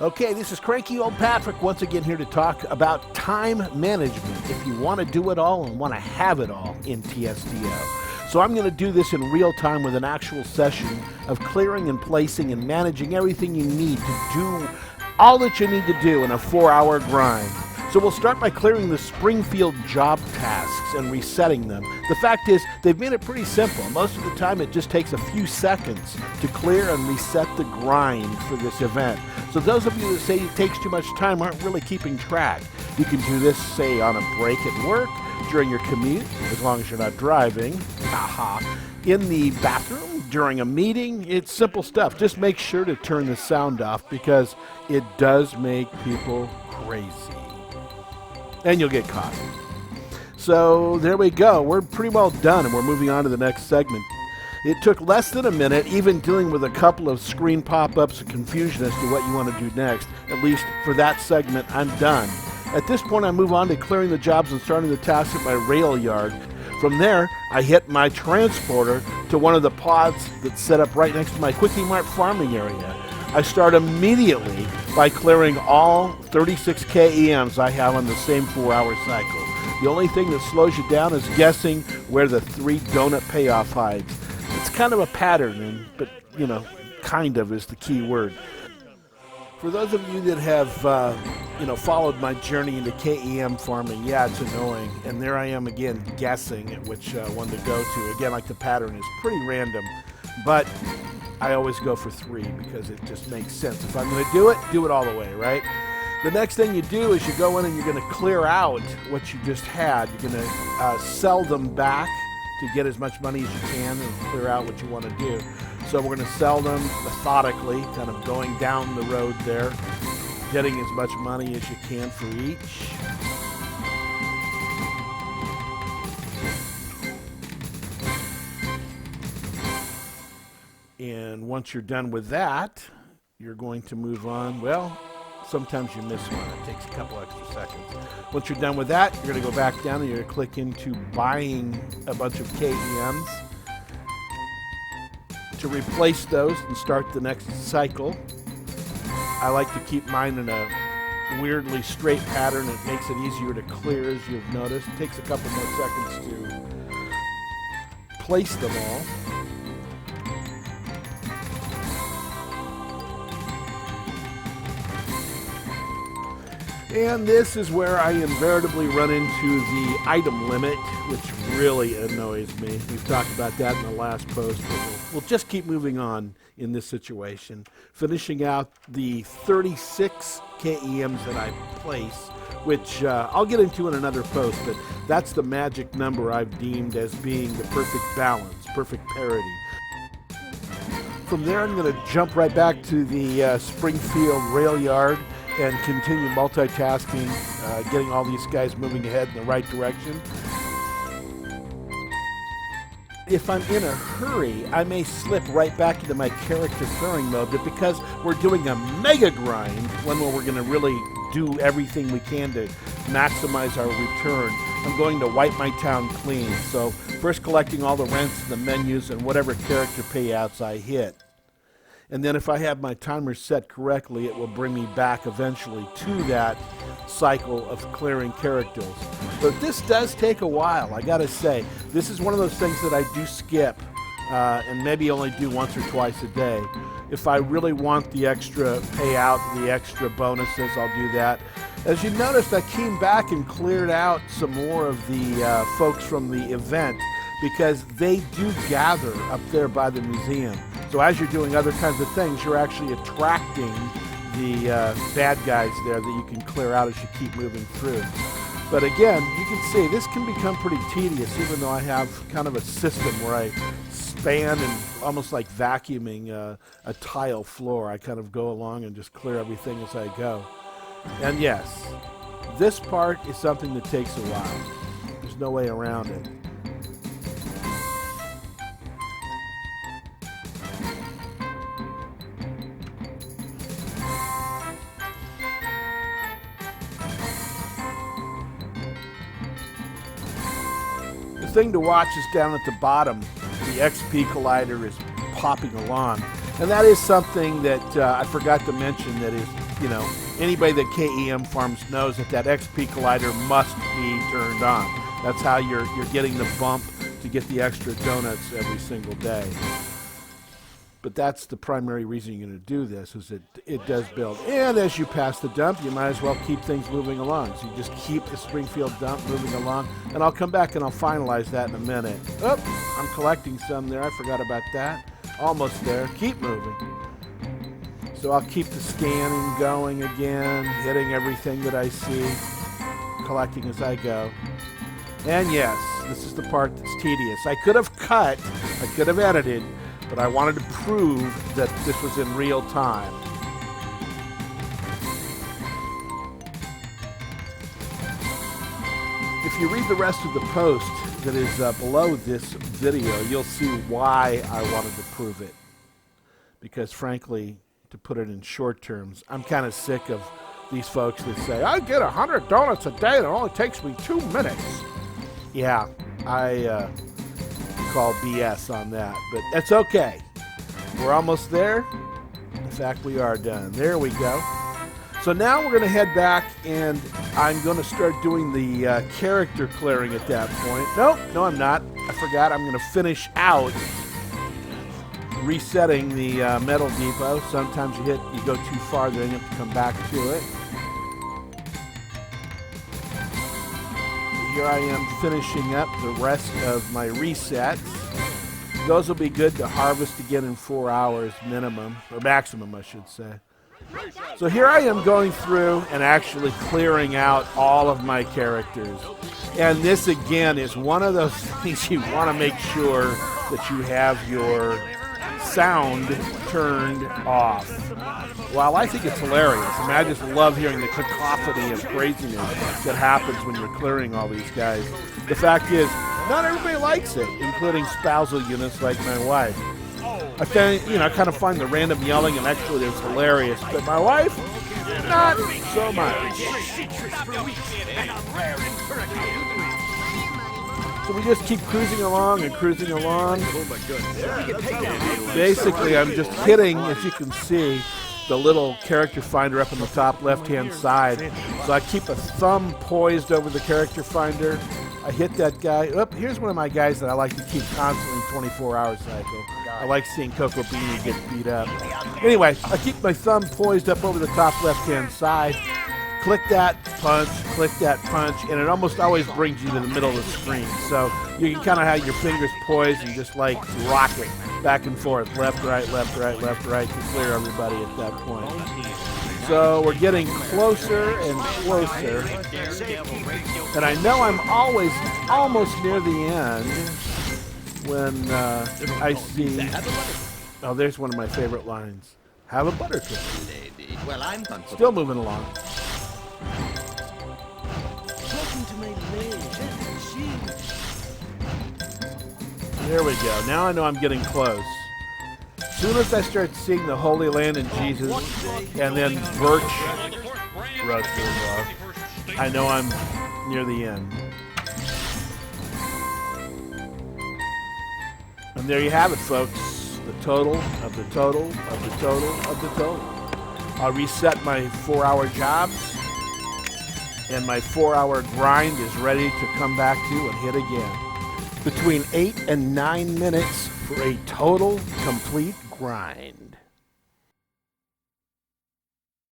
Okay, this is cranky old Patrick once again here to talk about time management if you want to do it all and want to have it all in TSTO. So I'm going to do this in real time with an actual session of clearing and placing and managing everything you need to do all that you need to do in a 4-hour grind. So we'll start by clearing the Springfield job tasks and resetting them. The fact is, they've made it pretty simple. Most of the time it just takes a few seconds to clear and reset the grind for this event. So those of you that say it takes too much time aren't really keeping track. You can do this, say, on a break at work, during your commute, as long as you're not driving, in the bathroom, during a meeting. It's simple stuff. Just make sure to turn the sound off because it does make people crazy. And you'll get caught. So there we go. We're pretty well done, and we're moving on to the next segment. It took less than a minute, even dealing with a couple of screen pop-ups and confusion as to what you want to do next. At least for that segment, I'm done. At this point, I move on to clearing the jobs and starting the tasks at my rail yard. From there, I hit my transporter to one of the pods that's set up right next to my KEM Farming area. I start immediately by clearing all 36 KEMs I have on the same 4-hour cycle. The only thing that slows you down is guessing where the 3 donut payoff hides. It's kind of a pattern, but kind of is the key word. For those of you that have followed my journey into KEM farming, yeah, it's annoying. And there I am again guessing at which one to go to. Again, like the pattern is pretty random, but I always go for 3 because it just makes sense. If I'm going to do it all the way, right? The next thing you do is you go in and you're going to clear out what you just had. You're going to sell them back to get as much money as you can and clear out what you want to do. So we're going to sell them methodically, kind of going down the road there, getting as much money as you can for each. And once you're done with that, you're going to move on. Well, sometimes you miss one. It takes a couple extra seconds. Once you're done with that, you're going to go back down and you're going to click into buying a bunch of KEMs to replace those and start the next cycle. I like to keep mine in a weirdly straight pattern. It makes it easier to clear, as you've noticed. It takes a couple more seconds to place them all. And this is where I invariably run into the item limit, which really annoys me. We've talked about that in the last post, but we'll just keep moving on in this situation. Finishing out the 36 KEMs that I place, which I'll get into in another post, but that's the magic number I've deemed as being the perfect balance, perfect parity. From there, I'm going to jump right back to the Springfield rail yard and continue multitasking, getting all these guys moving ahead in the right direction. If I'm in a hurry, I may slip right back into my character clearing mode, but because we're doing a mega grind, one where we're going to really do everything we can to maximize our return, I'm going to wipe my town clean. So first collecting all the rents and the menus and whatever character payouts I hit. And then if I have my timer set correctly, it will bring me back eventually to that cycle of clearing characters. But this does take a while, I gotta say. This is one of those things that I do skip and maybe only do once or twice a day. If I really want the extra payout, the extra bonuses, I'll do that. As you noticed, I came back and cleared out some more of the folks from the event because they do gather up there by the museum. So as you're doing other kinds of things, you're actually attracting the bad guys there that you can clear out as you keep moving through. But again, you can see this can become pretty tedious, even though I have kind of a system where I span and almost like vacuuming a tile floor. I kind of go along and just clear everything as I go. And yes, this part is something that takes a while. There's no way around it. The thing to watch is down at the bottom. The XP collider is popping along. And that is something that I forgot to mention, that is, you know, anybody that KEM farms knows that XP collider must be turned on. That's how you're getting the bump to get the extra donuts every single day. But that's the primary reason you're going to do this, is it does build. And as you pass the dump, you might as well keep things moving along. So you just keep the Springfield dump moving along. And I'll come back and I'll finalize that in a minute. Oh, I'm collecting some there. I forgot about that. Almost there. Keep moving. So I'll keep the scanning going again, hitting everything that I see, collecting as I go. And yes, this is the part that's tedious. I could have cut, I could have edited, but I wanted to prove that this was in real time. If you read the rest of the post that is below this video, you'll see why I wanted to prove it. Because frankly, to put it in short terms, I'm kind of sick of these folks that say, I get 100 donuts a day and it only takes me 2 minutes. Yeah, I call BS on that, but that's okay. We're almost there. In fact, we are done. There we go. So now we're going to head back, and I'm going to start doing the character clearing at that point. Nope, no I'm not. I forgot. I'm going to finish out resetting the metal depot. Sometimes you go too far, then you have to come back to it. Here I am finishing up the rest of my resets. Those will be good to harvest again in 4 hours minimum, or maximum I should say. So here I am going through and actually clearing out all of my characters. And this again is one of those things you want to make sure that you have your sound turned off. Well, I think it's hilarious. I mean, I just love hearing the cacophony of craziness that happens when you're clearing all these guys. The fact is, not everybody likes it, including spousal units like my wife. I kind of find the random yelling and actually it's hilarious, but my wife, not so much. So we just keep cruising along and cruising along. Oh my goodness. Basically, I'm just hitting, as you can see, the little character finder up in the top left-hand side. So I keep a thumb poised over the character finder. I hit that guy. Here's one of my guys that I like to keep constantly 24-hour cycle. I like seeing Coco Beanie get beat up. Anyway, I keep my thumb poised up over the top left-hand side. Click that punch, and it almost always brings you to the middle of the screen. So you can kind of have your fingers poised and just like rock it back and forth, left, right, left, right, left, right, to clear everybody at that point. So we're getting closer and closer. And I know I'm always almost near the end when I see, oh, there's one of my favorite lines. Have a butter cookie. Well, I'm still moving along. There we go. Now I know I'm getting close. As soon as I start seeing the Holy Land and Jesus, and then Birch Rustler, I know I'm near the end. And there you have it, folks. The total of the total of the total of the total. I'll reset my 4-hour jobs, and my 4-hour grind is ready to come back to and hit again. Between 8 and 9 minutes for a total complete grind.